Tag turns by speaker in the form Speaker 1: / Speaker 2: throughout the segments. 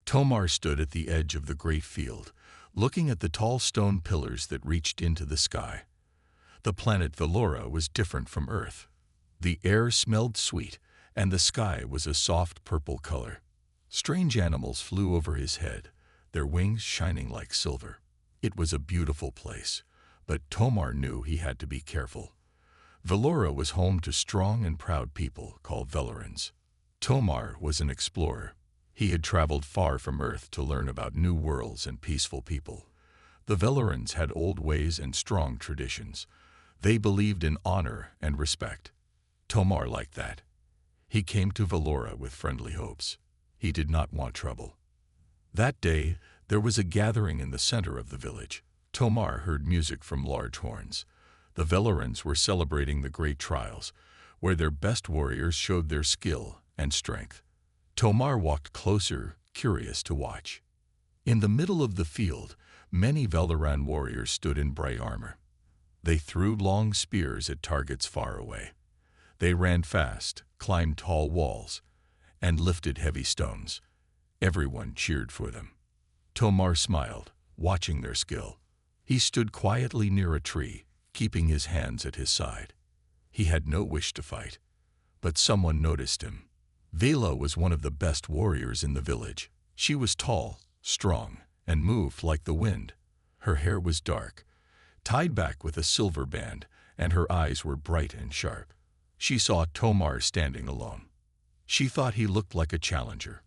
Speaker 1: Tomar stood at the edge of the great field, looking at the tall stone pillars that reached into the sky. The planet Velora was different from Earth. The air smelled sweet, and the sky was a soft purple color. Strange animals flew over his head, their wings shining like silver. It was a beautiful place, but Tomar knew he had to be careful. Velora was home to strong and proud people called Velorans. Tomar was an explorer. He had traveled far from Earth to learn about new worlds and peaceful people. The Velorans had old ways and strong traditions. They believed in honor and respect. Tomar liked that. He came to Velora with friendly hopes. He did not want trouble. That day, there was a gathering in the center of the village. Tomar heard music from large horns. The Velorans were celebrating the great trials, where their best warriors showed their skill and strength. Tomar walked closer, curious to watch. In the middle of the field, many Veloran warriors stood in bright armor. They threw long spears at targets far away. They ran fast, climbed tall walls, and lifted heavy stones. Everyone cheered for them. Tomar smiled, watching their skill. He stood quietly near a tree, keeping his hands at his side. He had no wish to fight, but someone noticed him. Vela was one of the best warriors in the village. She was tall, strong, and moved like the wind. Her hair was dark, tied back with a silver band, and her eyes were bright and sharp. She saw Tomar standing alone. She thought he looked like a challenger.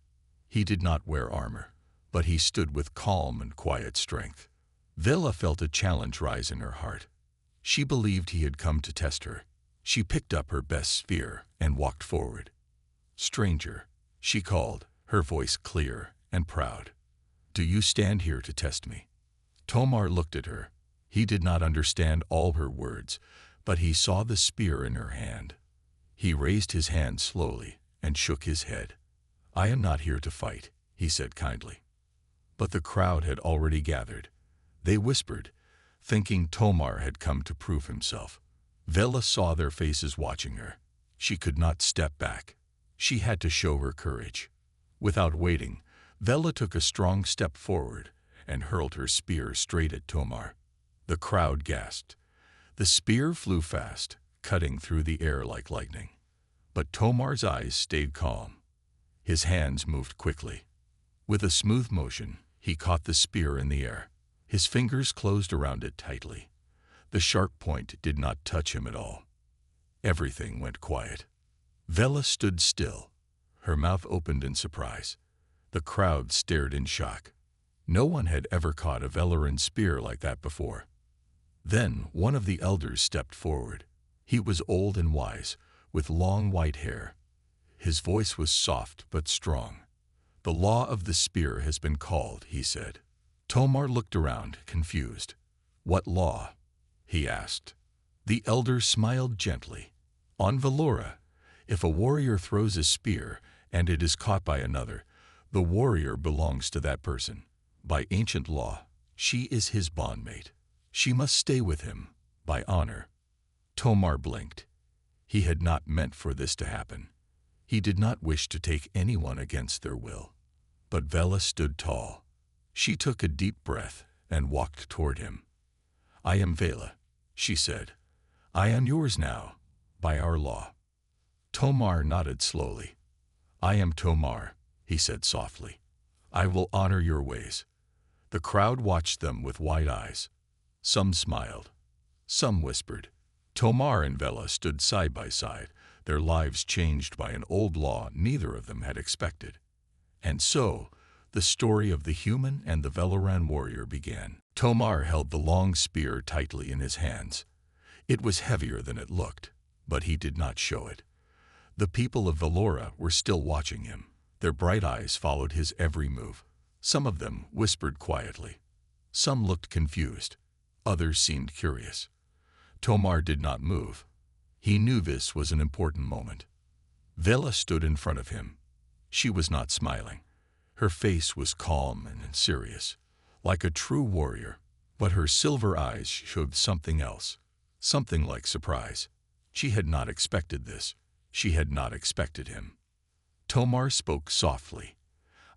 Speaker 1: He did not wear armor, but he stood with calm and quiet strength. Vela felt a challenge rise in her heart. She believed he had come to test her. She picked up her best spear and walked forward. "Stranger," she called, her voice clear and proud. "Do you stand here to test me?" Tomar looked at her. He did not understand all her words, but he saw the spear in her hand. He raised his hand slowly and shook his head. "I am not here to fight," he said kindly. But the crowd had already gathered. They whispered, thinking Tomar had come to prove himself. Vela saw their faces watching her. She could not step back. She had to show her courage. Without waiting, Vela took a strong step forward and hurled her spear straight at Tomar. The crowd gasped. The spear flew fast, cutting through the air like lightning. But Tomar's eyes stayed calm. His hands moved quickly. With a smooth motion, he caught the spear in the air. His fingers closed around it tightly. The sharp point did not touch him at all. Everything went quiet. Vela stood still, her mouth opened in surprise. The crowd stared in shock. No one had ever caught a Veloran spear like that before. Then one of the elders stepped forward. He was old and wise, with long white hair. His voice was soft but strong. "The law of the spear has been called," he said. Tomar looked around, confused. "What law?" he asked. The elder smiled gently. "On Velora, if a warrior throws a spear and it is caught by another, the warrior belongs to that person. By ancient law, she is his bondmate. She must stay with him, by honor." Tomar blinked. He had not meant for this to happen. He did not wish to take anyone against their will. But Vela stood tall. She took a deep breath and walked toward him. "I am Vela," she said. "I am yours now, by our law." Tomar nodded slowly. "I am Tomar," he said softly. "I will honor your ways." The crowd watched them with wide eyes. Some smiled. Some whispered. Tomar and Vela stood side by side, their lives changed by an old law neither of them had expected. And so, the story of the human and the Veloran warrior began. Tomar held the long spear tightly in his hands. It was heavier than it looked, but he did not show it. The people of Velora were still watching him. Their bright eyes followed his every move. Some of them whispered quietly. Some looked confused. Others seemed curious. Tomar did not move. He knew this was an important moment. Vela stood in front of him. She was not smiling. Her face was calm and serious, like a true warrior, but her silver eyes showed something else, something like surprise. She had not expected this. She had not expected him. Tomar spoke softly.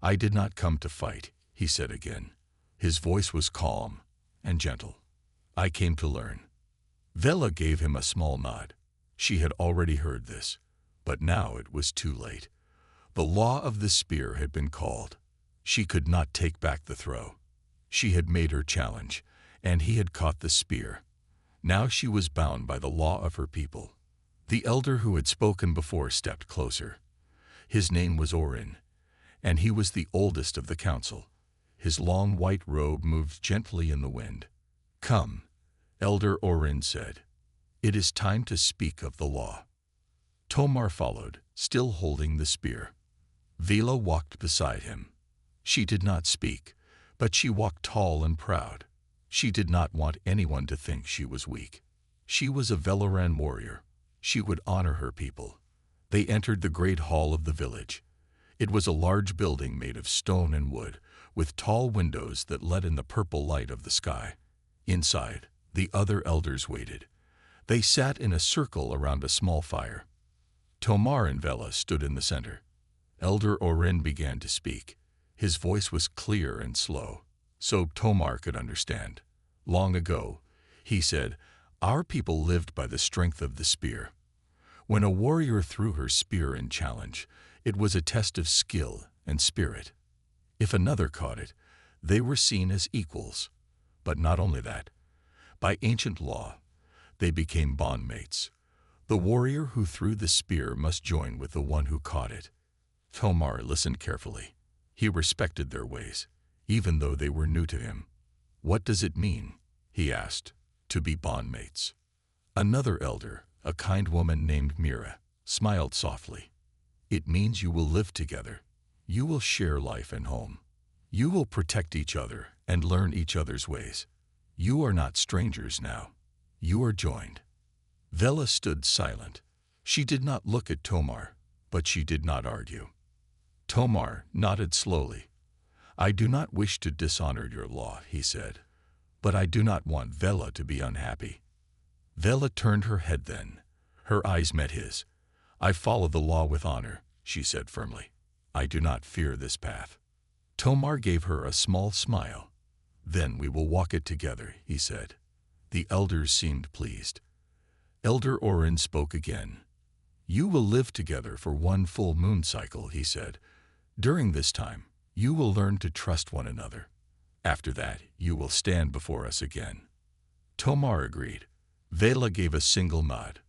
Speaker 1: "I did not come to fight," he said again. His voice was calm and gentle. "I came to learn." Vela gave him a small nod. She had already heard this, but now it was too late. The law of the spear had been called. She could not take back the throw. She had made her challenge, and he had caught the spear. Now she was bound by the law of her people. The elder who had spoken before stepped closer. His name was Orin, and he was the oldest of the council. His long white robe moved gently in the wind. "Come," Elder Orin said. "It is time to speak of the law." Tomar followed, still holding the spear. Vela walked beside him. She did not speak, but she walked tall and proud. She did not want anyone to think she was weak. She was a Velaran warrior. She would honor her people. They entered the great hall of the village. It was a large building made of stone and wood, with tall windows that let in the purple light of the sky. Inside, the other elders waited. They sat in a circle around a small fire. Tomar and Vela stood in the center. Elder Orin began to speak. His voice was clear and slow, so Tomar could understand. "Long ago," he said, "our people lived by the strength of the spear. When a warrior threw her spear in challenge, it was a test of skill and spirit. If another caught it, they were seen as equals. But not only that. By ancient law, they became bondmates. The warrior who threw the spear must join with the one who caught it." Tomar listened carefully. He respected their ways, even though they were new to him. "What does it mean," he asked, "to be bondmates?" Another elder, a kind woman named Mira, smiled softly. "It means you will live together. You will share life and home. You will protect each other and learn each other's ways. You are not strangers now. You are joined." Vela stood silent. She did not look at Tomar, but she did not argue. Tomar nodded slowly. "I do not wish to dishonor your law," he said, "but I do not want Vela to be unhappy." Vela turned her head then. Her eyes met his. "I follow the law with honor," she said firmly. "I do not fear this path." Tomar gave her a small smile. "Then we will walk it together," he said. The elders seemed pleased. Elder Orin spoke again. "You will live together for one full moon cycle," he said. "During this time, you will learn to trust one another. After that, you will stand before us again." Tomar agreed. Vela gave a single nod.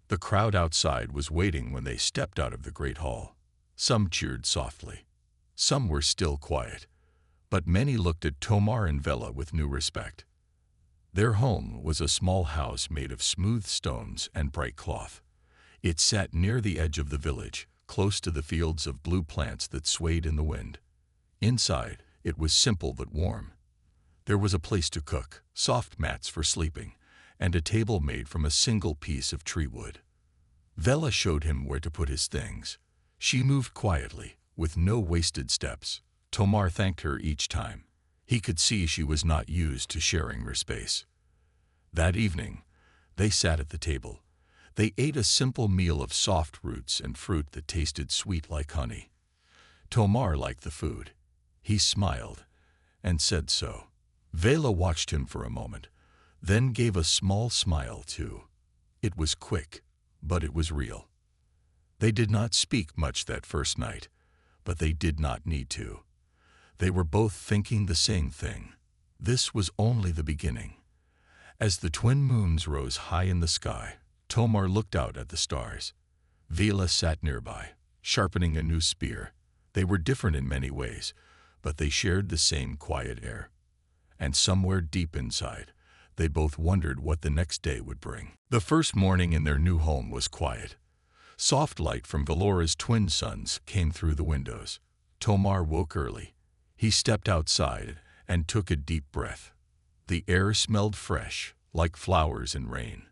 Speaker 1: The crowd outside was waiting when they stepped out of the great hall. Some cheered softly. Some were still quiet, but many looked at Tomar and Vela with new respect. Their home was a small house made of smooth stones and bright cloth. It sat near the edge of the village, close to the fields of blue plants that swayed in the wind. Inside, it was simple but warm. There was a place to cook, soft mats for sleeping, and a table made from a single piece of tree wood. Vela showed him where to put his things. She moved quietly, with no wasted steps. Tomar thanked her each time. He could see she was not used to sharing her space. That evening, they sat at the table. They ate a simple meal of soft roots and fruit that tasted sweet like honey. Tomar liked the food. He smiled and said so. Vela watched him for a moment, then gave a small smile too. It was quick, but it was real. They did not speak much that first night, but they did not need to. They were both thinking the same thing. This was only the beginning. As the twin moons rose high in the sky, Tomar looked out at the stars. Vela sat nearby, sharpening a new spear. They were different in many ways, but they shared the same quiet air. And somewhere deep inside, they both wondered what the next day would bring. The first morning in their new home was quiet. Soft light from Velora's twin suns came through the windows. Tomar woke early. He stepped outside and took a deep breath. The air smelled fresh, like flowers in rain.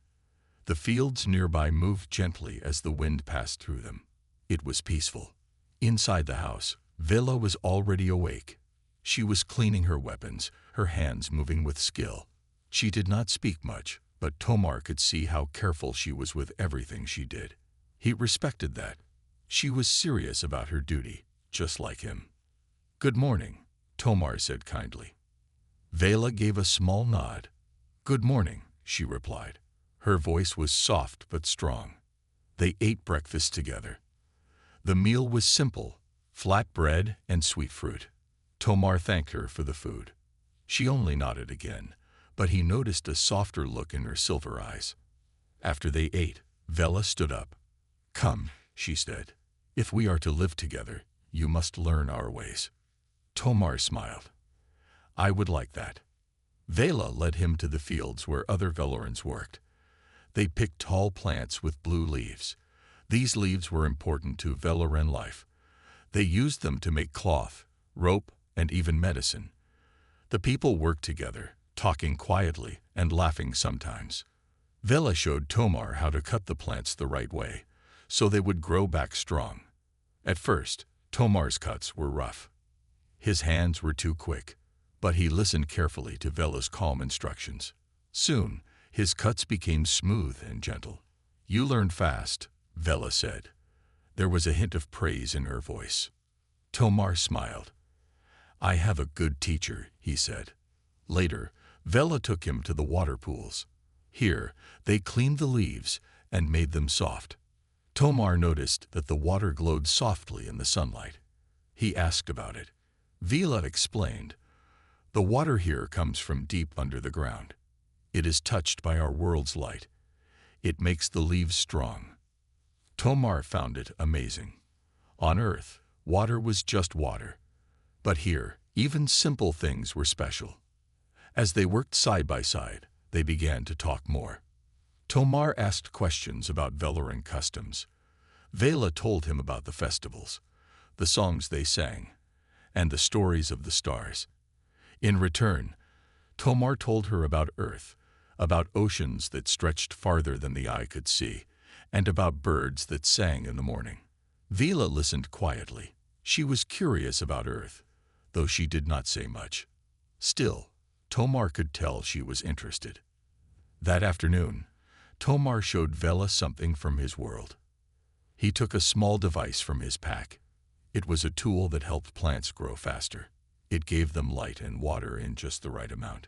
Speaker 1: The fields nearby moved gently as the wind passed through them. It was peaceful. Inside the house, Vela was already awake. She was cleaning her weapons, her hands moving with skill. She did not speak much, but Tomar could see how careful she was with everything she did. He respected that. She was serious about her duty, just like him. "Good morning," Tomar said kindly. Vela gave a small nod. "Good morning," she replied. Her voice was soft but strong. They ate breakfast together. The meal was simple, flat bread and sweet fruit. Tomar thanked her for the food. She only nodded again, but he noticed a softer look in her silver eyes. After they ate, Vela stood up. "Come," she said. "If we are to live together, you must learn our ways." Tomar smiled. "I would like that." Vela led him to the fields where other Velorans worked. They picked tall plants with blue leaves. These leaves were important to Veloran life. They used them to make cloth, rope, and even medicine. The people worked together, talking quietly and laughing sometimes. Vela showed Tomar how to cut the plants the right way, so they would grow back strong. At first, Tomar's cuts were rough. His hands were too quick, but he listened carefully to Vela's calm instructions. Soon, his cuts became smooth and gentle. "You learn fast," Vela said. There was a hint of praise in her voice. Tomar smiled. "I have a good teacher," he said. Later, Vela took him to the water pools. Here, they cleaned the leaves and made them soft. Tomar noticed that the water glowed softly in the sunlight. He asked about it. Vela explained, "The water here comes from deep under the ground. It is touched by our world's light. It makes the leaves strong." Tomar found it amazing. On Earth, water was just water. But here, even simple things were special. As they worked side by side, they began to talk more. Tomar asked questions about Veloran customs. Vela told him about the festivals, the songs they sang, and the stories of the stars. In return, Tomar told her about Earth, about oceans that stretched farther than the eye could see, and about birds that sang in the morning. Vela listened quietly. She was curious about Earth, though she did not say much. Still, Tomar could tell she was interested. That afternoon, Tomar showed Vela something from his world. He took a small device from his pack. It was a tool that helped plants grow faster. It gave them light and water in just the right amount.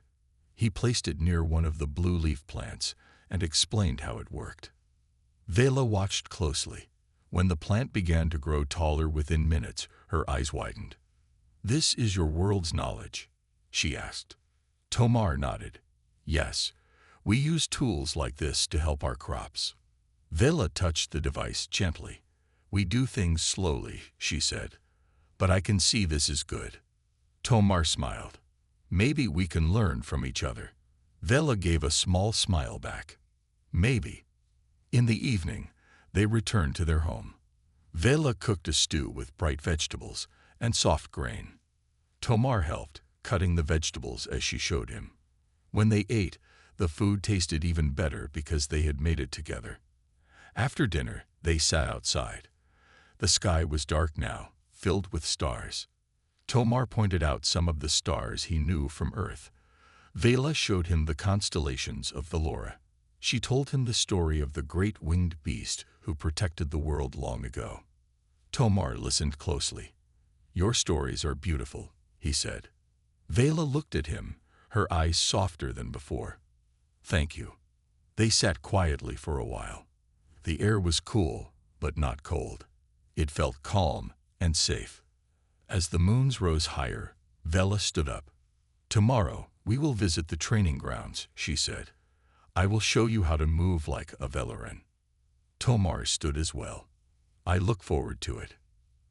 Speaker 1: He placed it near one of the blue leaf plants and explained how it worked. Vela watched closely. When the plant began to grow taller within minutes, her eyes widened. "This is your world's knowledge?" she asked. Tomar nodded. "Yes, we use tools like this to help our crops." Vela touched the device gently. "We do things slowly," she said, "but I can see this is good." Tomar smiled. "Maybe we can learn from each other." Vela gave a small smile back. "Maybe." In the evening, they returned to their home. Vela cooked a stew with bright vegetables and soft grain. Tomar helped, cutting the vegetables as she showed him. When they ate, the food tasted even better because they had made it together. After dinner, they sat outside. The sky was dark now, filled with stars. Tomar pointed out some of the stars he knew from Earth. Vela showed him the constellations of Velora. She told him the story of the great winged beast who protected the world long ago. Tomar listened closely. "Your stories are beautiful," he said. Vela looked at him, her eyes softer than before. "Thank you." They sat quietly for a while. The air was cool, but not cold. It felt calm and safe. As the moons rose higher, Vela stood up. "Tomorrow, we will visit the training grounds," she said. "I will show you how to move like a Veloran." Tomar stood as well. "I look forward to it."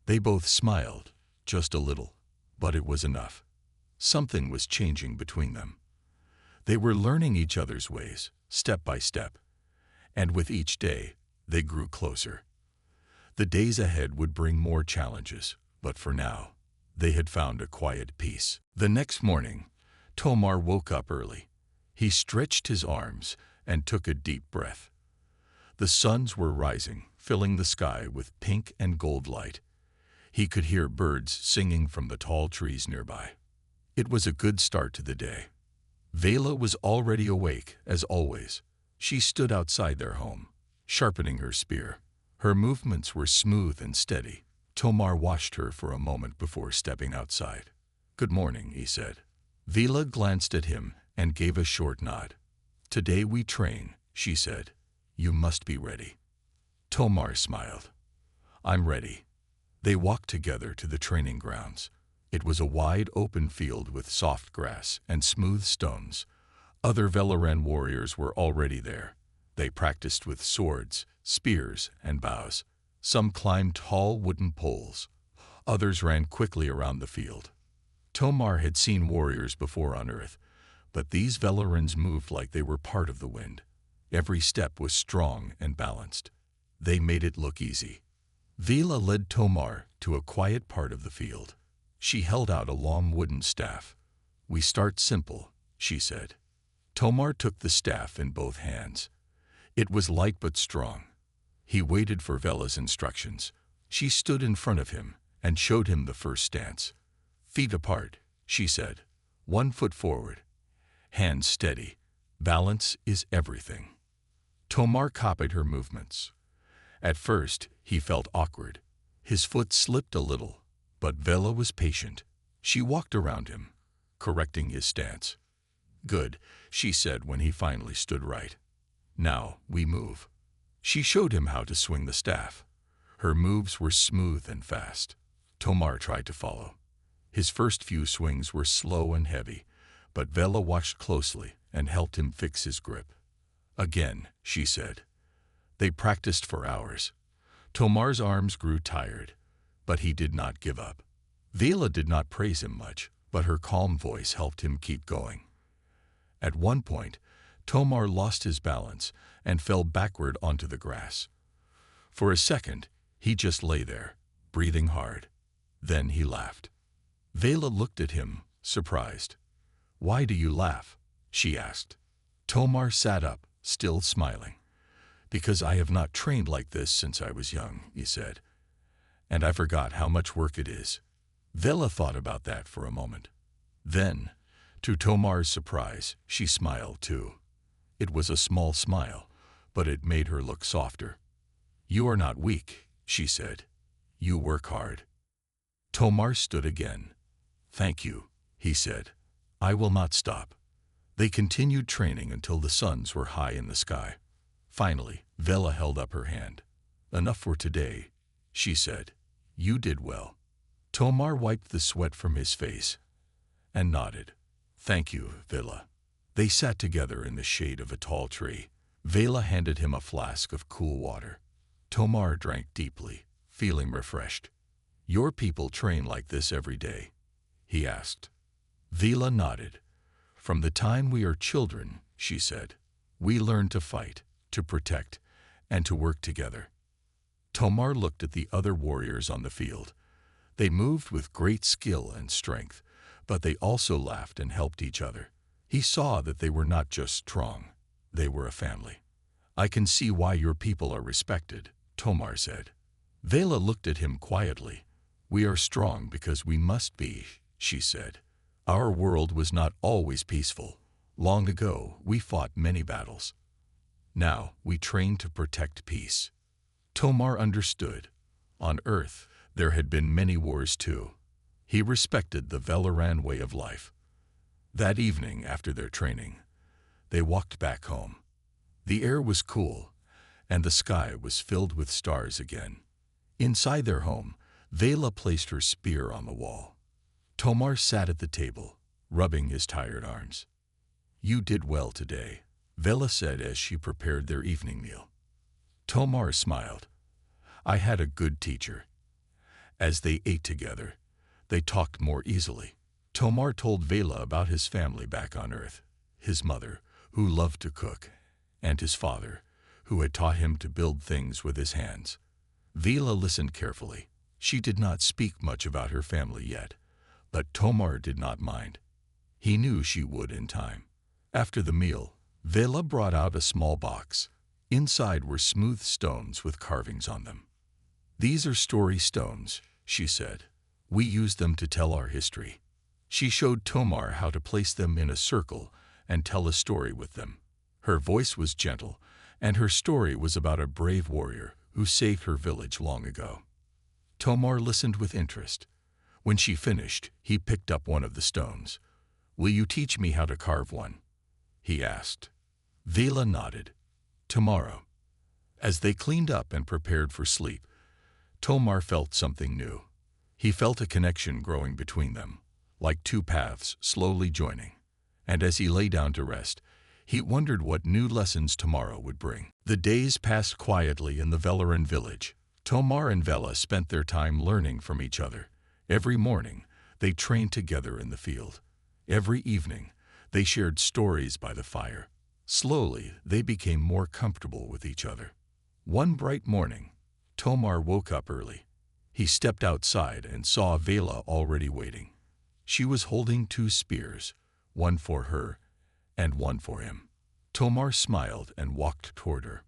Speaker 1: They both smiled, just a little, but it was enough. Something was changing between them. They were learning each other's ways, step by step, and with each day, they grew closer. The days ahead would bring more challenges, but for now, they had found a quiet peace. The next morning, Tomar woke up early. He stretched his arms and took a deep breath. The suns were rising, filling the sky with pink and gold light. He could hear birds singing from the tall trees nearby. It was a good start to the day. Vela was already awake, as always. She stood outside their home, sharpening her spear. Her movements were smooth and steady. Tomar watched her for a moment before stepping outside. "Good morning," he said. Vela glanced at him and gave a short nod. "Today we train," she said. "You must be ready." Tomar smiled. "I'm ready." They walked together to the training grounds. It was a wide open field with soft grass and smooth stones. Other Valoran warriors were already there. They practiced with swords, spears, and bows. Some climbed tall wooden poles. Others ran quickly around the field. Tomar had seen warriors before on Earth, but these Valorans moved like they were part of the wind. Every step was strong and balanced. They made it look easy. Vela led Tomar to a quiet part of the field. She held out a long wooden staff. "We start simple," she said. Tomar took the staff in both hands. It was light but strong. He waited for Vela's instructions. She stood in front of him and showed him the first stance. "Feet apart," she said. "1 foot forward. Hands steady. Balance is everything." Tomar copied her movements. At first, he felt awkward. His foot slipped a little, but Vela was patient. She walked around him, correcting his stance. "Good," she said when he finally stood right. "Now we move." She showed him how to swing the staff. Her moves were smooth and fast. Tomar tried to follow. His first few swings were slow and heavy, but Vela watched closely and helped him fix his grip. "Again," she said. They practiced for hours. Tomar's arms grew tired, but he did not give up. Vela did not praise him much, but her calm voice helped him keep going. At one point, Tomar lost his balance and fell backward onto the grass. For a second, he just lay there, breathing hard. Then he laughed. Vela looked at him, surprised. "Why do you laugh?" she asked. Tomar sat up, still smiling. "Because I have not trained like this since I was young," he said. "And I forgot how much work it is." Vela thought about that for a moment. Then, to Tomar's surprise, she smiled too. It was a small smile, but it made her look softer. "You are not weak," she said. "You work hard." Tomar stood again. "Thank you," he said. "I will not stop." They continued training until the suns were high in the sky. Finally, Vela held up her hand. "Enough for today," she said. "You did well." Tomar wiped the sweat from his face and nodded. "Thank you, Vela." They sat together in the shade of a tall tree. Vela handed him a flask of cool water. Tomar drank deeply, feeling refreshed. "Your people train like this every day?" he asked. Vela nodded. "From the time we are children," she said, "we learn to fight, to protect, and to work together." Tomar looked at the other warriors on the field. They moved with great skill and strength, but they also laughed and helped each other. He saw that they were not just strong, they were a family. "I can see why your people are respected," Tomar said. Vela looked at him quietly. "We are strong because we must be," she said. "Our world was not always peaceful. Long ago, we fought many battles. Now, we train to protect peace." Tomar understood. On Earth, there had been many wars too. He respected the Valoran way of life. That evening, after their training, they walked back home. The air was cool, and the sky was filled with stars again. Inside their home, Vela placed her spear on the wall. Tomar sat at the table, rubbing his tired arms. "You did well today," Vela said as she prepared their evening meal. Tomar smiled. "I had a good teacher." As they ate together, they talked more easily. Tomar told Vela about his family back on Earth, his mother, who loved to cook, and his father, who had taught him to build things with his hands. Vela listened carefully. She did not speak much about her family yet, but Tomar did not mind. He knew she would in time. After the meal, Vela brought out a small box. Inside were smooth stones with carvings on them. "These are story stones," she said. "We use them to tell our history." She showed Tomar how to place them in a circle and tell a story with them. Her voice was gentle, and her story was about a brave warrior who saved her village long ago. Tomar listened with interest. When she finished, he picked up one of the stones. "Will you teach me how to carve one?" he asked. Vela nodded. "Tomorrow." As they cleaned up and prepared for sleep, Tomar felt something new. He felt a connection growing between them, like two paths slowly joining. And as he lay down to rest, he wondered what new lessons tomorrow would bring. The days passed quietly in the Velaran village. Tomar and Vela spent their time learning from each other. Every morning, they trained together in the field. Every evening, they shared stories by the fire. Slowly, they became more comfortable with each other. One bright morning, Tomar woke up early. He stepped outside and saw Vela already waiting. She was holding two spears, one for her and one for him. Tomar smiled and walked toward her.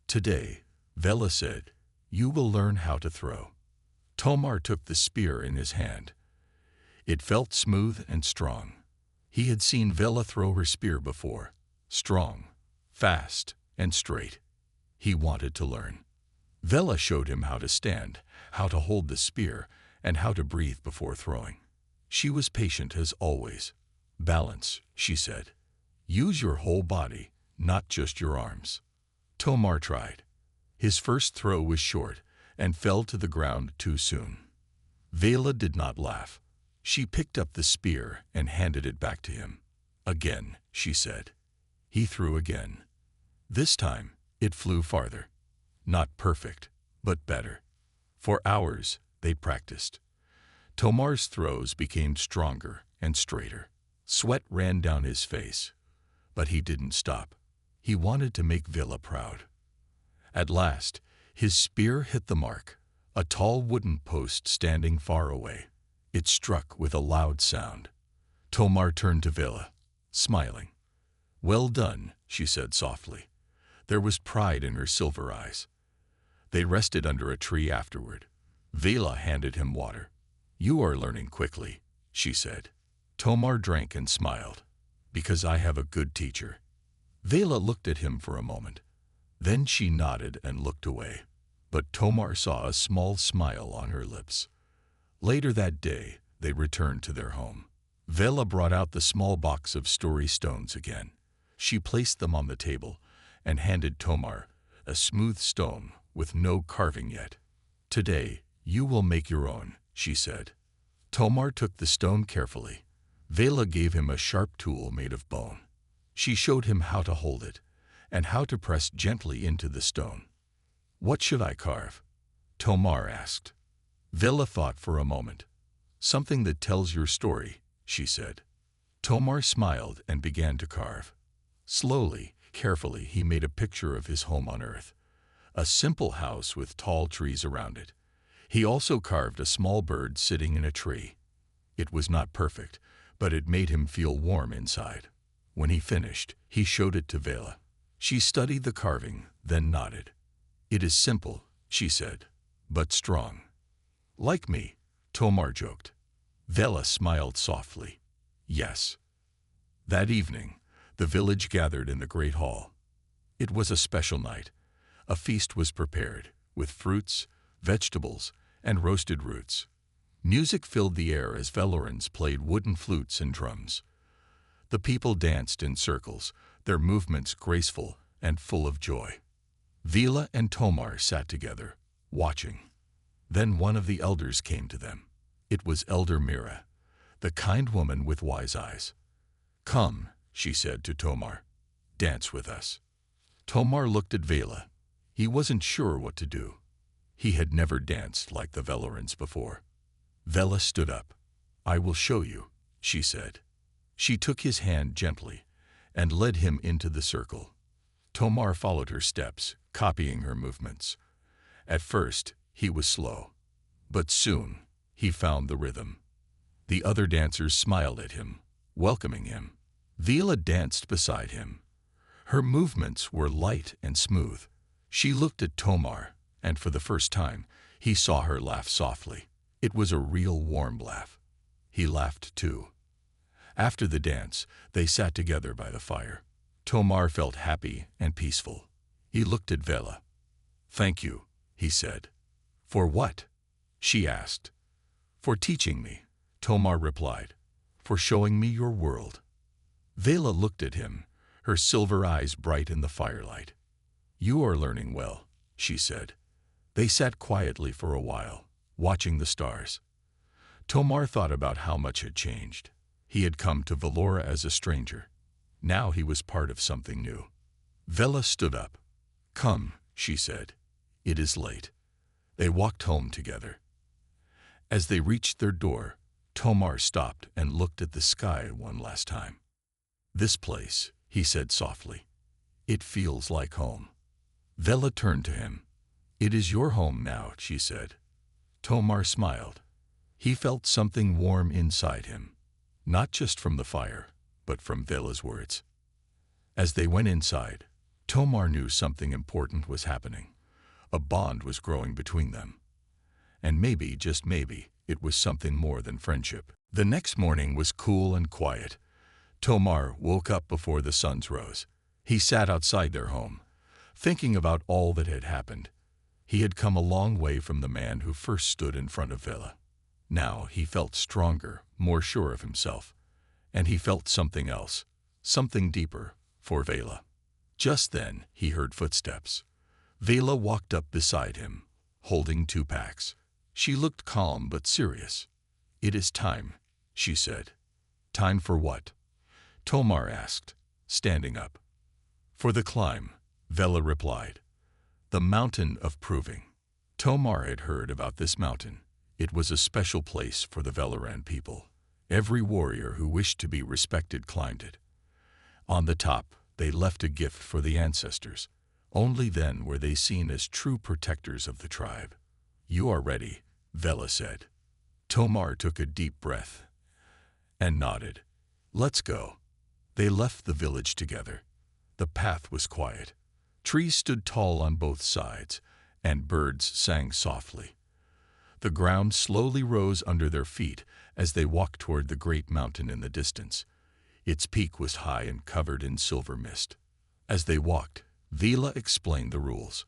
Speaker 1: "Today," Vela said, "you will learn how to throw." Tomar took the spear in his hand. It felt smooth and strong. He had seen Vela throw her spear before, strong, fast, and straight. He wanted to learn. Vela showed him how to stand, how to hold the spear, and how to breathe before throwing. She was patient as always. "Balance," she said. "Use your whole body, not just your arms." Tomar tried. His first throw was short and fell to the ground too soon. Vela did not laugh. She picked up the spear and handed it back to him. "Again," she said. He threw again. This time, it flew farther. Not perfect, but better. For hours, they practiced. Tomar's throws became stronger and straighter. Sweat ran down his face, but he didn't stop. He wanted to make Vela proud. At last, his spear hit the mark, a tall wooden post standing far away. It struck with a loud sound. Tomar turned to Vela, smiling. "Well done," she said softly. There was pride in her silver eyes. They rested under a tree afterward. Vela handed him water. "You are learning quickly," she said. Tomar drank and smiled. "Because I have a good teacher." Vela looked at him for a moment. Then she nodded and looked away. But Tomar saw a small smile on her lips. Later that day, they returned to their home. Vela brought out the small box of story stones again. She placed them on the table and handed Tomar a smooth stone with no carving yet. "Today, you will make your own," she said. Tomar took the stone carefully. Vela gave him a sharp tool made of bone. She showed him how to hold it and how to press gently into the stone. "What should I carve?" Tomar asked. Vela thought for a moment. "Something that tells your story," she said. Tomar smiled and began to carve. Slowly, carefully, he made a picture of his home on Earth. A simple house with tall trees around it. He also carved a small bird sitting in a tree. It was not perfect, but it made him feel warm inside. When he finished, he showed it to Vela. She studied the carving, then nodded. "It is simple," she said, "but strong." "Like me," Tomar joked. Vela smiled softly. "Yes." That evening, the village gathered in the great hall. It was a special night. A feast was prepared, with fruits, vegetables, and roasted roots. Music filled the air as Velarans played wooden flutes and drums. The people danced in circles, their movements graceful and full of joy. Vela and Tomar sat together, watching. Then one of the elders came to them. It was Elder Mira, the kind woman with wise eyes. "Come," she said to Tomar, "dance with us." Tomar looked at Vela. He wasn't sure what to do. He had never danced like the Velarans before. Vela stood up. "I will show you," she said. She took his hand gently and led him into the circle. Tomar followed her steps, copying her movements. At first, he was slow, but soon he found the rhythm. The other dancers smiled at him, welcoming him. Vela danced beside him. Her movements were light and smooth. She looked at Tomar, and for the first time, he saw her laugh softly. It was a real warm laugh. He laughed too. After the dance, they sat together by the fire. Tomar felt happy and peaceful. He looked at Vela. "Thank you," he said. "For what?" she asked. For teaching me, Tomar replied. For showing me your world. Vela looked at him, her silver eyes bright in the firelight. You are learning well, she said. They sat quietly for a while, watching the stars. Tomar thought about how much had changed. He had come to Valora as a stranger. Now he was part of something new. Vela stood up. Come, she said. It is late. They walked home together. As they reached their door, Tomar stopped and looked at the sky one last time. This place, he said softly. It feels like home. Vela turned to him. It is your home now, she said. Tomar smiled. He felt something warm inside him, not just from the fire, but from Vela's words. As they went inside, Tomar knew something important was happening. A bond was growing between them. And maybe, just maybe, it was something more than friendship. The next morning was cool and quiet. Tomar woke up before the sun rose. He sat outside their home, thinking about all that had happened. He had come a long way from the man who first stood in front of Vela. Now he felt stronger, more sure of himself. And he felt something else, something deeper, for Vela. Just then he heard footsteps. Vela walked up beside him, holding 2 packs. She looked calm but serious. It is time, she said. Time for what? Tomar asked, standing up. For the climb, Vela replied. The mountain of proving. Tomar had heard about this mountain. It was a special place for the Valoran people. Every warrior who wished to be respected climbed it. On the top, they left a gift for the ancestors. Only then were they seen as true protectors of the tribe. You are ready, Vela said. Tomar took a deep breath and nodded. Let's go. They left the village together. The path was quiet. Trees stood tall on both sides, and birds sang softly. The ground slowly rose under their feet as they walked toward the great mountain in the distance. Its peak was high and covered in silver mist. As they walked, Vela explained the rules.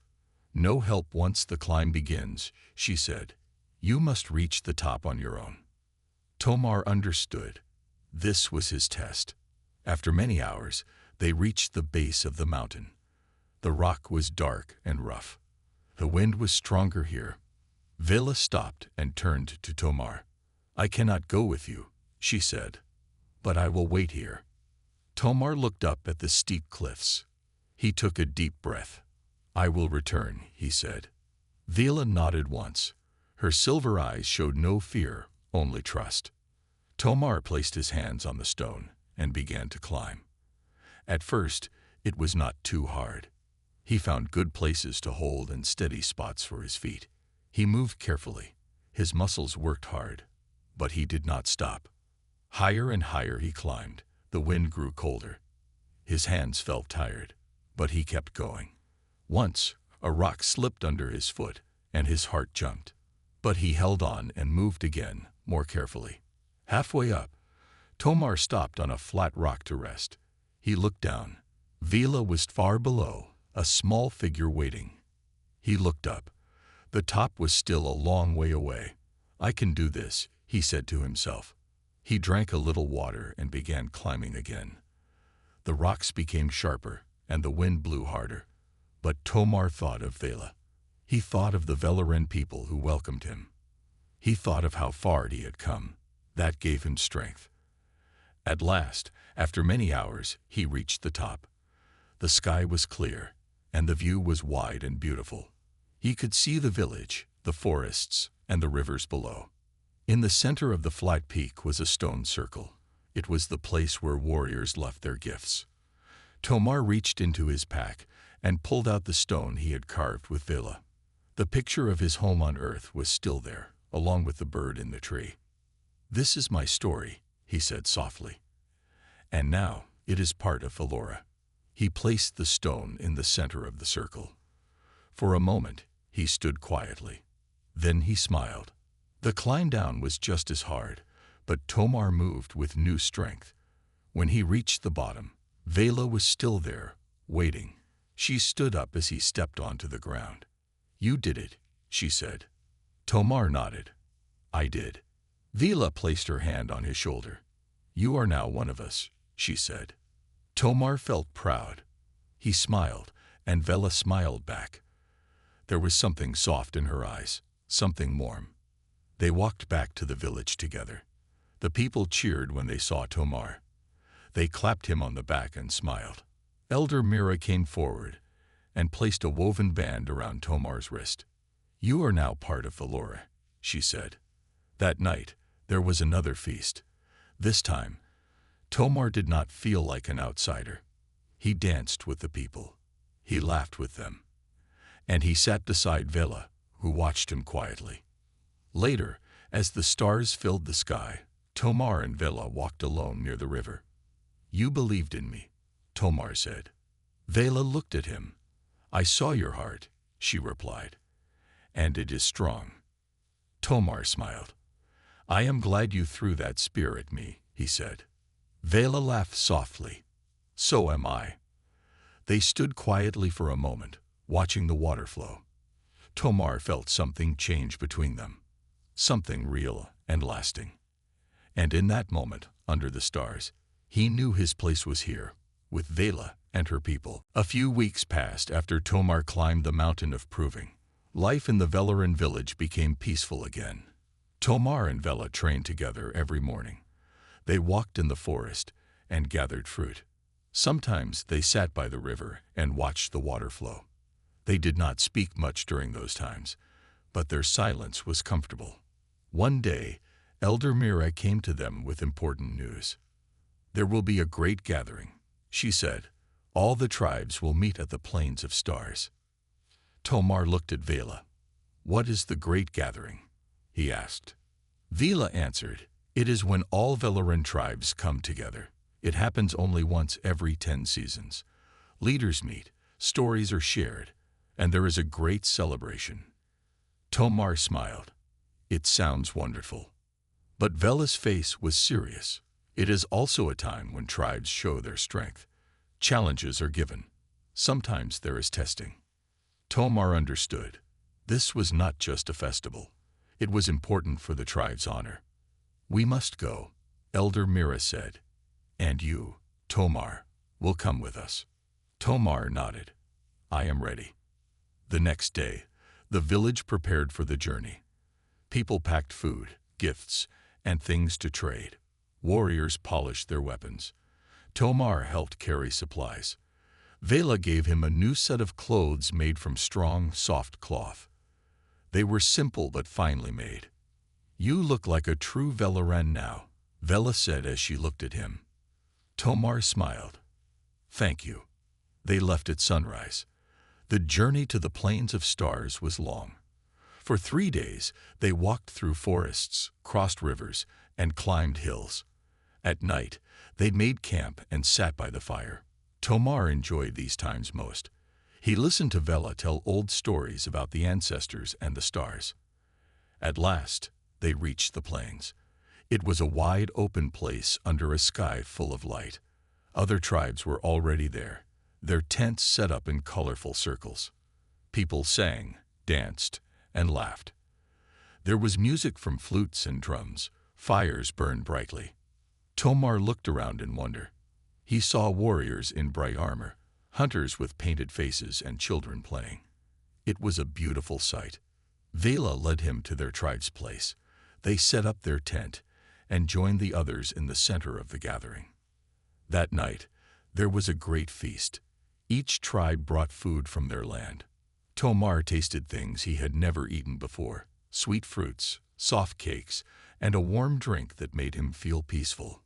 Speaker 1: No help once the climb begins, she said. You must reach the top on your own. Tomar understood. This was his test. After many hours, they reached the base of the mountain. The rock was dark and rough. The wind was stronger here. Vela stopped and turned to Tomar. I cannot go with you, she said, but I will wait here. Tomar looked up at the steep cliffs. He took a deep breath. I will return, he said. Vela nodded once. Her silver eyes showed no fear, only trust. Tomar placed his hands on the stone and began to climb. At first, it was not too hard. He found good places to hold and steady spots for his feet. He moved carefully. His muscles worked hard, but he did not stop. Higher and higher he climbed. The wind grew colder. His hands felt tired, but he kept going. Once, a rock slipped under his foot, and his heart jumped. But he held on and moved again, more carefully. Halfway up, Tomar stopped on a flat rock to rest. He looked down. Vela was far below, a small figure waiting. He looked up. The top was still a long way away. I can do this, he said to himself. He drank a little water and began climbing again. The rocks became sharper, and the wind blew harder. But Tomar thought of Vela. He thought of the Valoran people who welcomed him. He thought of how far he had come. That gave him strength. At last, after many hours, he reached the top. The sky was clear, and the view was wide and beautiful. He could see the village, the forests, and the rivers below. In the center of the flat peak was a stone circle. It was the place where warriors left their gifts. Tomar reached into his pack and pulled out the stone he had carved with Vela. The picture of his home on earth was still there, along with the bird in the tree. This is my story, he said softly. And now it is part of Valora. He placed the stone in the center of the circle. For a moment, he stood quietly. Then he smiled. The climb down was just as hard, but Tomar moved with new strength. When he reached the bottom, Vela was still there, waiting. She stood up as he stepped onto the ground. You did it, she said. Tomar nodded. I did. Vela placed her hand on his shoulder. You are now one of us, she said. Tomar felt proud. He smiled, and Vela smiled back. There was something soft in her eyes, something warm. They walked back to the village together. The people cheered when they saw Tomar. They clapped him on the back and smiled. Elder Mira came forward and placed a woven band around Tomar's wrist. You are now part of Valora, she said. That night, there was another feast. This time, Tomar did not feel like an outsider. He danced with the people. He laughed with them. And he sat beside Vela, who watched him quietly. Later, as the stars filled the sky, Tomar and Vela walked alone near the river. You believed in me, Tomar said. Vela looked at him. I saw your heart, she replied. And it is strong. Tomar smiled. I am glad you threw that spear at me, he said. Vela laughed softly. So am I. They stood quietly for a moment, watching the water flow. Tomar felt something change between them, something real and lasting. And in that moment, under the stars, he knew his place was here, with Vela and her people. A few weeks passed after Tomar climbed the mountain of proving. Life in the Velaran village became peaceful again. Tomar and Vela trained together every morning. They walked in the forest and gathered fruit. Sometimes they sat by the river and watched the water flow. They did not speak much during those times, but their silence was comfortable. One day, Elder Mira came to them with important news. There will be a great gathering, she said. All the tribes will meet at the Plains of Stars. Tomar looked at Vela. What is the great gathering? He asked. Vela answered, it is when all Velaran tribes come together. It happens only once every 10 seasons. Leaders meet, stories are shared, and there is a great celebration. Tomar smiled. It sounds wonderful. But Vela's face was serious. It is also a time when tribes show their strength. Challenges are given. Sometimes there is testing. Tomar understood. This was not just a festival. It was important for the tribe's honor. We must go, Elder Mira said. And you, Tomar, will come with us. Tomar nodded. I am ready. The next day, the village prepared for the journey. People packed food, gifts, and things to trade. Warriors polished their weapons. Tomar helped carry supplies. Vela gave him a new set of clothes made from strong, soft cloth. They were simple but finely made. You look like a true Velaran now, Vela said as she looked at him. Tomar smiled. Thank you. They left at sunrise. The journey to the Plains of Stars was long. For 3 days, they walked through forests, crossed rivers, and climbed hills. At night, they made camp and sat by the fire. Tomar enjoyed these times most. He listened to Vela tell old stories about the ancestors and the stars. At last, they reached the plains. It was a wide open place under a sky full of light. Other tribes were already there, their tents set up in colorful circles. People sang, danced, and laughed. There was music from flutes and drums. Fires burned brightly. Tomar looked around in wonder. He saw warriors in bright armor, hunters with painted faces, and children playing. It was a beautiful sight. Vela led him to their tribe's place. They set up their tent and joined the others in the center of the gathering. That night, there was a great feast. Each tribe brought food from their land. Tomar tasted things he had never eaten before, sweet fruits, soft cakes, and a warm drink that made him feel peaceful.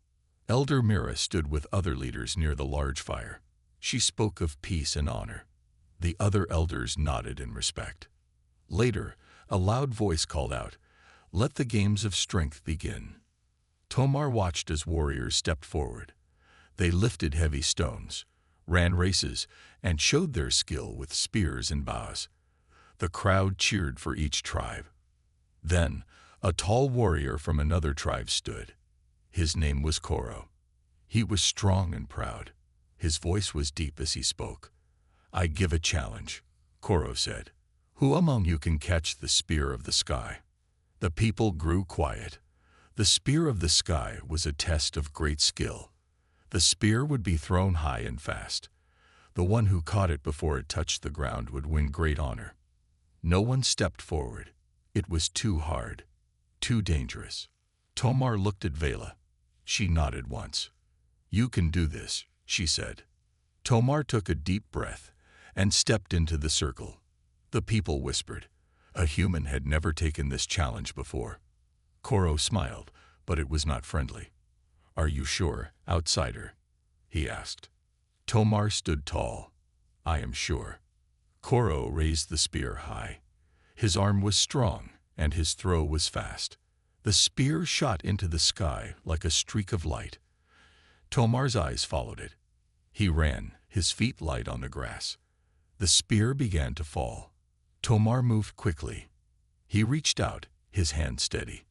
Speaker 1: Elder Mira stood with other leaders near the large fire. She spoke of peace and honor. The other elders nodded in respect. Later, a loud voice called out, "Let the games of strength begin." Tomar watched as warriors stepped forward. They lifted heavy stones, ran races, and showed their skill with spears and bows. The crowd cheered for each tribe. Then, a tall warrior from another tribe stood. His name was Koro. He was strong and proud. His voice was deep as he spoke. "I give a challenge," Koro said. "Who among you can catch the spear of the sky?" The people grew quiet. The spear of the sky was a test of great skill. The spear would be thrown high and fast. The one who caught it before it touched the ground would win great honor. No one stepped forward. It was too hard, too dangerous. Tomar looked at Vela. She nodded once. "You can do this," she said. Tomar took a deep breath and stepped into the circle. The people whispered. A human had never taken this challenge before. Koro smiled, but it was not friendly. "Are you sure, outsider?" he asked. Tomar stood tall. "I am sure." Koro raised the spear high. His arm was strong, and his throw was fast. The spear shot into the sky like a streak of light. Tomar's eyes followed it. He ran, his feet light on the grass. The spear began to fall. Tomar moved quickly. He reached out, his hand steady.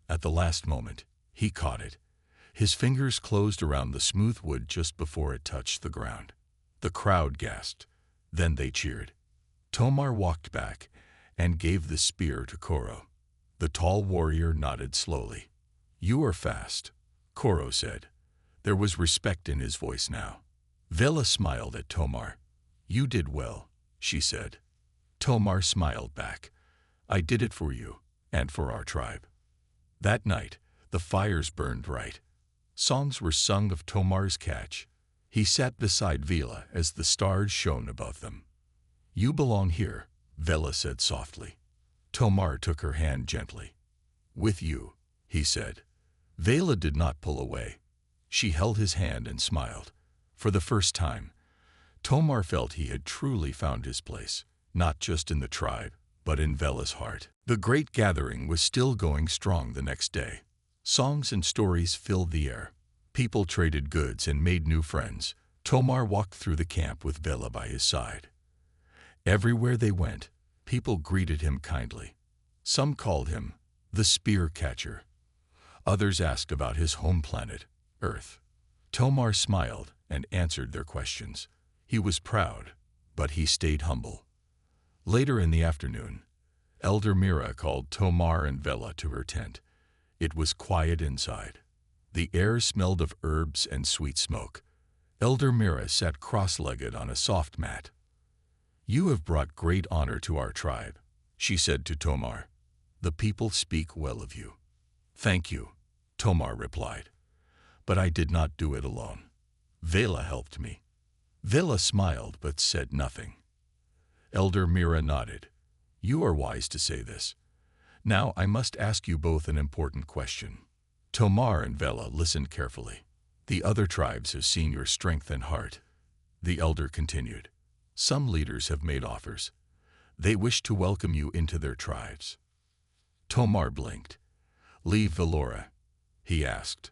Speaker 1: At the last moment, he caught it. His fingers closed around the smooth wood just before it touched the ground. The crowd gasped. Then they cheered. Tomar walked back and gave the spear to Koro. The tall warrior nodded slowly. "You are fast," Koro said. There was respect in his voice now. Vela smiled at Tomar. "You did well," she said. Tomar smiled back. "I did it for you, and for our tribe." That night, the fires burned bright. Songs were sung of Tomar's catch. He sat beside Vela as the stars shone above them. "You belong here," Vela said softly. Tomar took her hand gently. "With you," he said. Vela did not pull away. She held his hand and smiled. For the first time, Tomar felt he had truly found his place, not just in the tribe, but in Vela's heart. The great gathering was still going strong the next day. Songs and stories filled the air. People traded goods and made new friends. Tomar walked through the camp with Vela by his side. Everywhere they went, people greeted him kindly. Some called him the spear catcher. Others asked about his home planet, Earth. Tomar smiled and answered their questions. He was proud, but he stayed humble. Later in the afternoon, Elder Mira called Tomar and Vela to her tent. It was quiet inside. The air smelled of herbs and sweet smoke. Elder Mira sat cross-legged on a soft mat. "You have brought great honor to our tribe," she said to Tomar. "The people speak well of you." "Thank you," Tomar replied. "But I did not do it alone. Vela helped me." Vela smiled but said nothing. Elder Mira nodded. "You are wise to say this. Now I must ask you both an important question." Tomar and Vela listened carefully. "The other tribes have seen your strength and heart," the elder continued. "Some leaders have made offers. They wish to welcome you into their tribes." Tomar blinked. "Leave Velora?" he asked.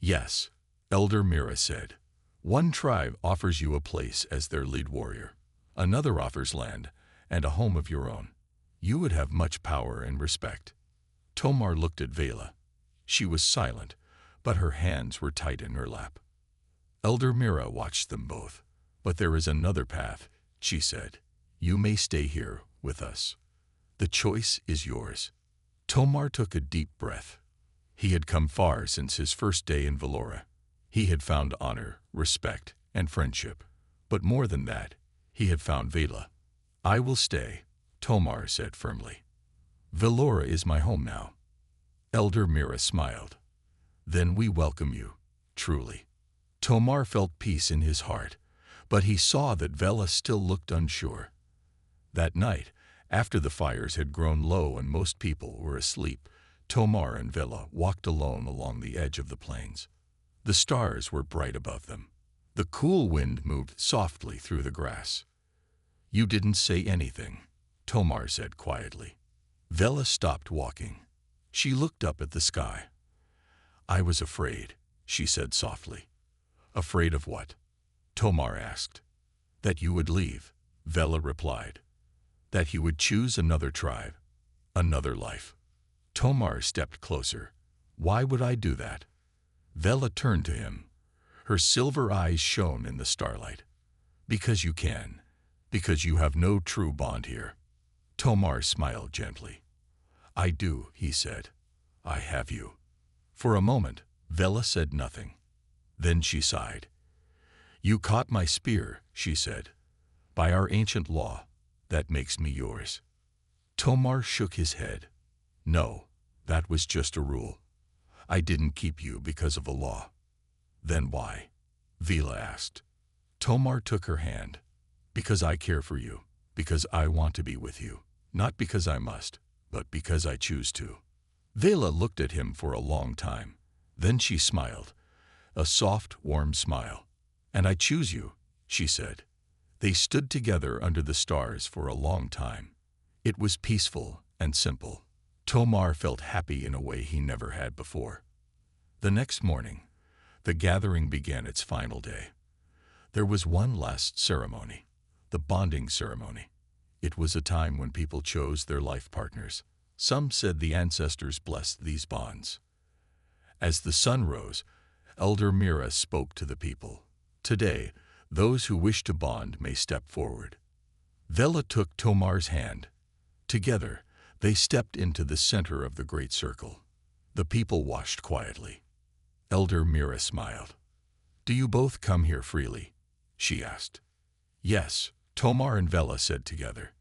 Speaker 1: "Yes," Elder Mira said. "One tribe offers you a place as their lead warrior. Another offers land and a home of your own. You would have much power and respect." Tomar looked at Vela. She was silent, but her hands were tight in her lap. Elder Mira watched them both. "But there is another path," she said. "You may stay here with us. The choice is yours." Tomar took a deep breath. He had come far since his first day in Velora. He had found honor, respect, and friendship. But more than that, he had found Vela. "I will stay," Tomar said firmly. "Velora is my home now." Elder Mira smiled. "Then we welcome you, truly." Tomar felt peace in his heart, but he saw that Vela still looked unsure. That night, after the fires had grown low and most people were asleep, Tomar and Vela walked alone along the edge of the plains. The stars were bright above them. The cool wind moved softly through the grass. "You didn't say anything," Tomar said quietly. Vela stopped walking. She looked up at the sky. "I was afraid," she said softly. "Afraid of what?" Tomar asked. "That you would leave," Vela replied. "That you would choose another tribe, another life." Tomar stepped closer. "Why would I do that?" Vela turned to him. Her silver eyes shone in the starlight. "Because you can. Because you have no true bond here." Tomar smiled gently. I do, he said. I have you. For a moment, Vela said nothing. Then she sighed. You caught my spear, she said. By our ancient law, that makes me yours. Tomar shook his head. No, that was just a rule. I didn't keep you because of a law. Then why? Vela asked. Tomar took her hand. Because I care for you, because I want to be with you, not because I must, but because I choose to. Vela looked at him for a long time. Then she smiled, a soft, warm smile. And I choose you, she said. They stood together under the stars for a long time. It was peaceful and simple. Tomar felt happy in a way he never had before. The next morning, the gathering began its final day. There was one last ceremony, the bonding ceremony. It was a time when people chose their life partners. Some said the ancestors blessed these bonds. As the sun rose, Elder Mira spoke to the people. Today, those who wish to bond may step forward. Vela took Tomar's hand. Together, they stepped into the center of the great circle. The people watched quietly. Elder Mira smiled. Do you both come here freely? She asked. Yes, Tomar and Vela said together.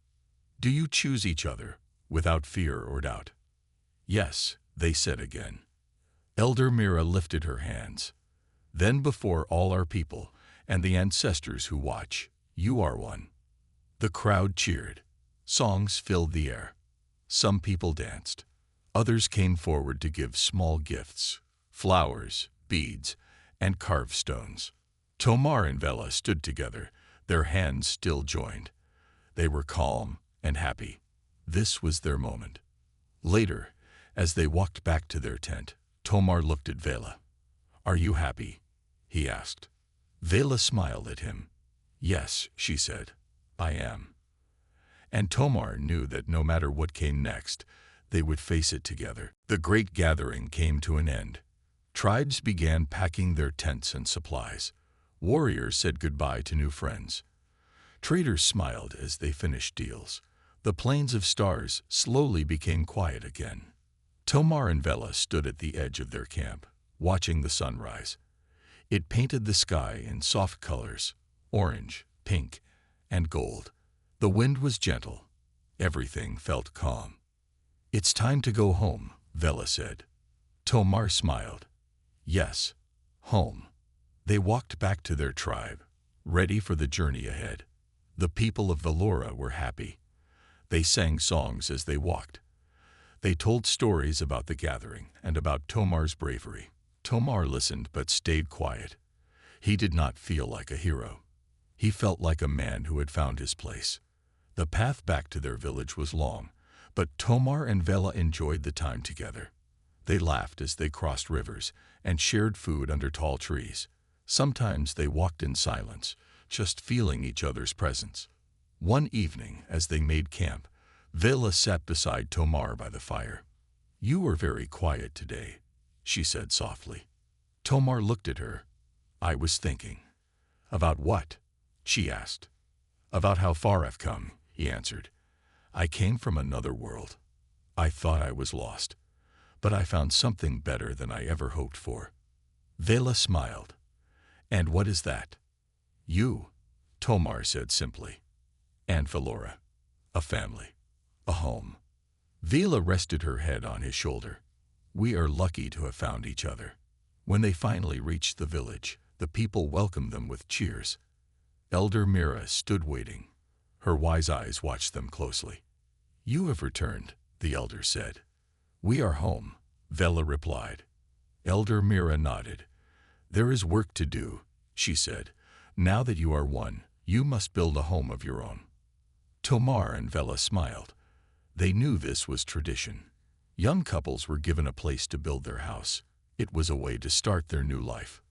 Speaker 1: Do you choose each other, without fear or doubt? Yes, they said again. Elder Mira lifted her hands. Then before all our people, and the ancestors who watch, you are one. The crowd cheered. Songs filled the air. Some people danced. Others came forward to give small gifts, flowers, beads, and carved stones. Tomar and Vela stood together, their hands still joined. They were calm and happy. This was their moment. Later, as they walked back to their tent, Tomar looked at Vela. Are you happy? He asked. Vela smiled at him. Yes, she said, I am. And Tomar knew that no matter what came next, they would face it together. The great gathering came to an end. Tribes began packing their tents and supplies. Warriors said goodbye to new friends. Traders smiled as they finished deals. The plains of stars slowly became quiet again. Tomar and Vela stood at the edge of their camp, watching the sunrise. It painted the sky in soft colors, orange, pink, and gold. The wind was gentle. Everything felt calm. It's time to go home, Vela said. Tomar smiled. Yes, home. They walked back to their tribe, ready for the journey ahead. The people of Velora were happy. They sang songs as they walked. They told stories about the gathering and about Tomar's bravery. Tomar listened but stayed quiet. He did not feel like a hero. He felt like a man who had found his place. The path back to their village was long, but Tomar and Vela enjoyed the time together. They laughed as they crossed rivers and shared food under tall trees. Sometimes they walked in silence, just feeling each other's presence. One evening, as they made camp, Vela sat beside Tomar by the fire. You were very quiet today, she said softly. Tomar looked at her. I was thinking. About what? She asked. About how far I've come, he answered. I came from another world. I thought I was lost, but I found something better than I ever hoped for. Vela smiled. And what is that? You, Tomar said simply. And Velora. A family. A home. Vela rested her head on his shoulder. We are lucky to have found each other. When they finally reached the village, the people welcomed them with cheers. Elder Mira stood waiting. Her wise eyes watched them closely. You have returned, the elder said. We are home, Vela replied. Elder Mira nodded. There is work to do, she said. Now that you are one, you must build a home of your own. Tomar and Vela smiled. They knew this was tradition. Young couples were given a place to build their house. It was a way to start their new life.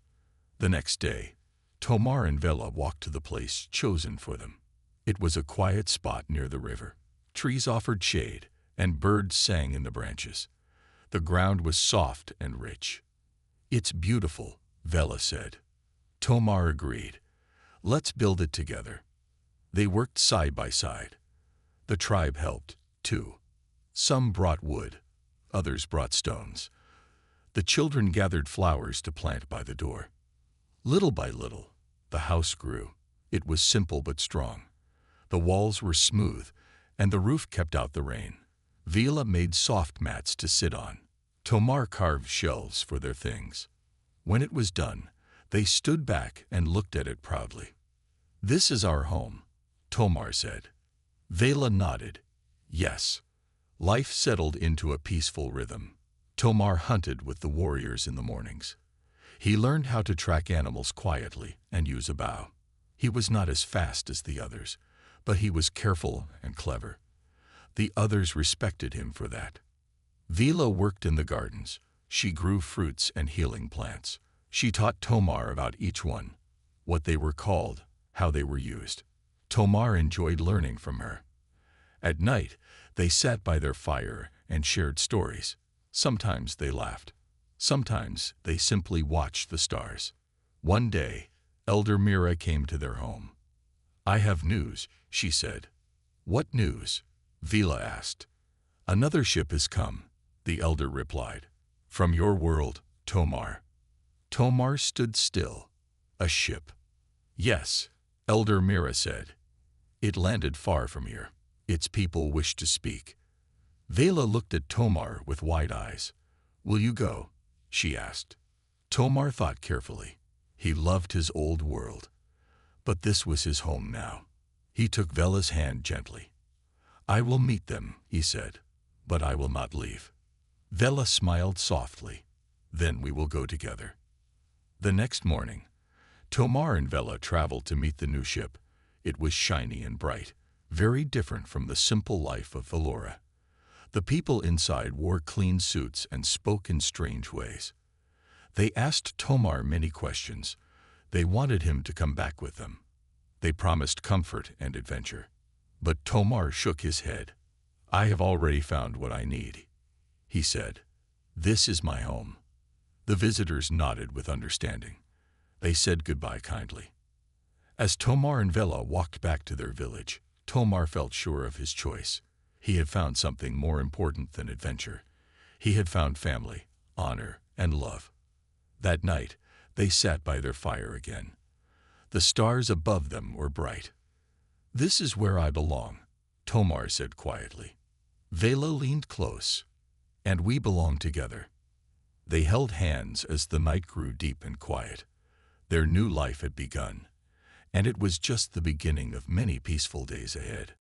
Speaker 1: The next day, Tomar and Vela walked to the place chosen for them. It was a quiet spot near the river. Trees offered shade, and birds sang in the branches. The ground was soft and rich. It's beautiful, Vela said. Tomar agreed. Let's build it together. They worked side by side. The tribe helped, too. Some brought wood, others brought stones. The children gathered flowers to plant by the door. Little by little, the house grew. It was simple but strong. The walls were smooth, and the roof kept out the rain. Vila made soft mats to sit on. Tomar carved shelves for their things. When it was done, they stood back and looked at it proudly. "This is our home," Tomar said. Vela nodded. Yes. Life settled into a peaceful rhythm. Tomar hunted with the warriors in the mornings. He learned how to track animals quietly and use a bow. He was not as fast as the others, but he was careful and clever. The others respected him for that. Vila worked in the gardens. She grew fruits and healing plants. She taught Tomar about each one, what they were called, how they were used. Tomar enjoyed learning from her. At night, they sat by their fire and shared stories. Sometimes they laughed. Sometimes they simply watched the stars. One day, Elder Mira came to their home. "I have news," she said. "What news?" Vila asked. "Another ship has come," the elder replied. "From your world, Tomar." Tomar stood still. "A ship?" "Yes," Elder Mira said. "It landed far from here. Its people wish to speak." Vela looked at Tomar with wide eyes. "Will you go?" she asked. Tomar thought carefully. He loved his old world. But this was his home now. He took Vela's hand gently. "I will meet them," he said, "but I will not leave." Vela smiled softly. "Then we will go together." The next morning, Tomar and Vela traveled to meet the new ship. It was shiny and bright, very different from the simple life of Valora. The people inside wore clean suits and spoke in strange ways. They asked Tomar many questions. They wanted him to come back with them. They promised comfort and adventure. But Tomar shook his head. "I have already found what I need," he said. "This is my home." The visitors nodded with understanding. They said goodbye kindly. As Tomar and Vela walked back to their village, Tomar felt sure of his choice. He had found something more important than adventure. He had found family, honor, and love. That night, they sat by their fire again. The stars above them were bright. "This is where I belong," Tomar said quietly. Vela leaned close. "And we belong together." They held hands as the night grew deep and quiet. Their new life had begun, and it was just the beginning of many peaceful days ahead.